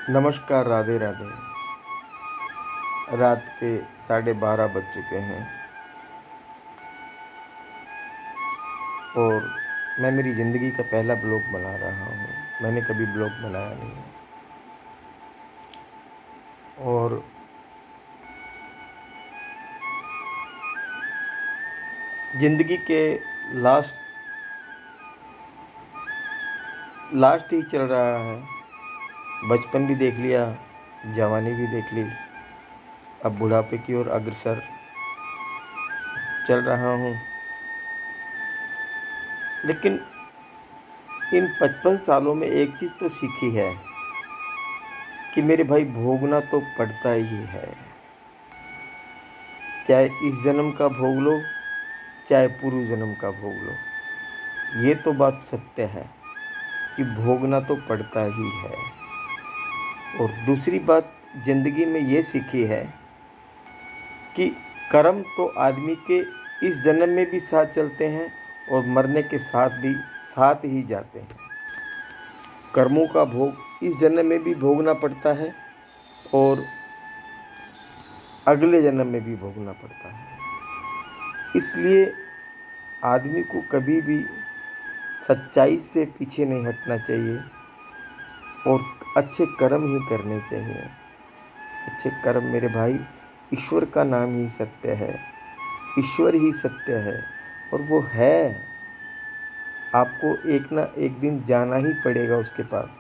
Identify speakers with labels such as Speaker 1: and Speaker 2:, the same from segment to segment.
Speaker 1: नमस्कार, राधे राधे। रात के 12:30 बज चुके हैं और मैं मेरी ज़िंदगी का पहला ब्लॉग बना रहा हूँ। मैंने कभी ब्लॉग बनाया नहीं है और ज़िंदगी के लास्ट लास्ट ही चल रहा है। बचपन भी देख लिया, जवानी भी देख ली, अब बुढ़ापे की ओर अग्रसर चल रहा हूँ। लेकिन इन 55 सालों में एक चीज़ तो सीखी है कि मेरे भाई भोगना तो पड़ता ही है। चाहे इस जन्म का भोग लो, चाहे पूर्व जन्म का भोग लो, ये तो बात सत्य है कि भोगना तो पड़ता ही है। और दूसरी बात जिंदगी में ये सीखी है कि कर्म तो आदमी के इस जन्म में भी साथ चलते हैं और मरने के साथ ही जाते हैं। कर्मों का भोग इस जन्म में भी भोगना पड़ता है और अगले जन्म में भी भोगना पड़ता है। इसलिए आदमी को कभी भी सच्चाई से पीछे नहीं हटना चाहिए और अच्छे कर्म ही करने चाहिए। अच्छे कर्म मेरे भाई, ईश्वर का नाम ही सत्य है, ईश्वर ही सत्य है और वो है। आपको एक ना एक दिन जाना ही पड़ेगा उसके पास।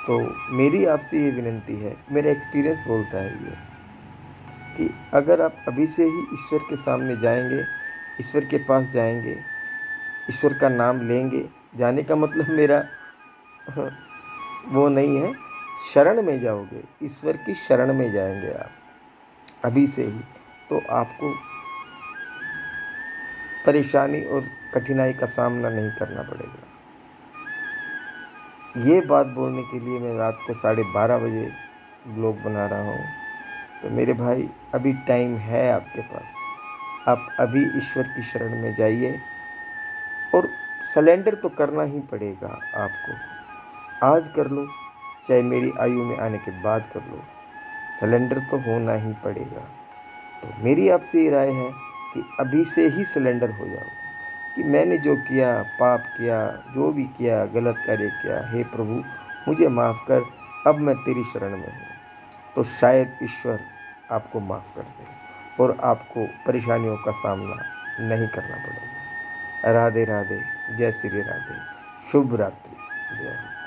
Speaker 1: तो मेरी आपसे ये विनती है, मेरा एक्सपीरियंस बोलता है ये कि अगर आप अभी से ही ईश्वर के सामने जाएंगे, ईश्वर के पास जाएंगे, ईश्वर का नाम लेंगे, जाने का मतलब मेरा वो नहीं है, शरण में जाओगे, ईश्वर की शरण में जाएंगे आप अभी से ही, तो आपको परेशानी और कठिनाई का सामना नहीं करना पड़ेगा। ये बात बोलने के लिए मैं रात को 12:30 बजे ब्लॉग बना रहा हूँ। तो मेरे भाई, अभी टाइम है आपके पास, आप अभी ईश्वर की शरण में जाइए और सलेंडर तो करना ही पड़ेगा आपको। आज कर लो, चाहे मेरी आयु में आने के बाद कर लो, सलेंडर तो होना ही पड़ेगा। तो मेरी आपसे ये राय है कि अभी से ही सलेंडर हो जाओ कि मैंने जो किया, पाप किया, जो भी किया, गलत कार्य किया, हे प्रभु मुझे माफ़ कर, अब मैं तेरी शरण में हूँ। तो शायद ईश्वर आपको माफ़ कर दे और आपको परेशानियों का सामना नहीं करना पड़ेगा। राधे राधे, जय श्री राधे, शुभ रात्रि, जय।